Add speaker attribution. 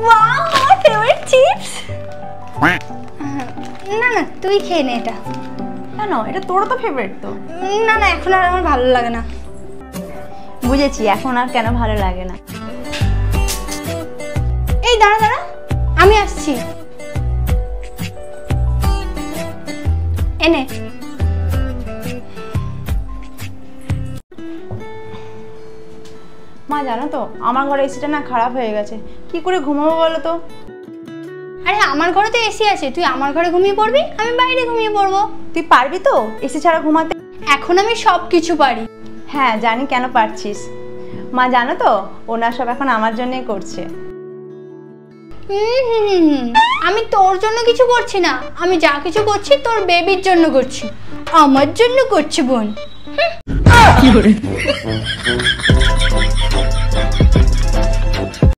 Speaker 1: Wow, আমার favourite chips. না না, তুই খেয়ে নে এটা।
Speaker 2: কেন, এটা তোরও তো ফেভারিট তো।
Speaker 1: না না, এখন আর আমার ভালো লাগে না।
Speaker 2: বুঝেছি, এখন আর কেন ভালো লাগে না।
Speaker 1: এই দাঁড়া দাঁড়া, আমি আসছি। এনে
Speaker 2: মা জানো তো, আমার ঘরে এসিটা না খারাপ হয়ে গেছে, কি করে ঘুমাবো বলো তো?
Speaker 1: আরে আমার ঘরে তো এসি আছে, তুই আমার ঘরে ঘুমিয়ে পড়বি, আমি বাইরে ঘুমিয়ে পড়বো।
Speaker 2: তুই পারবি তো এসি ছাড়া ঘুমাতে?
Speaker 1: এখন আমি সব কিছু পারি।
Speaker 2: হ্যাঁ জানি কেন পারছিস। মা জানো তো, ওনার সব এখন আমার জন্যই করছে।
Speaker 1: আমি তোর জন্য কিছু করছি না, আমি যা কিছু করছি তোর বেবির জন্য করছি, আমার জন্য করছি বোন।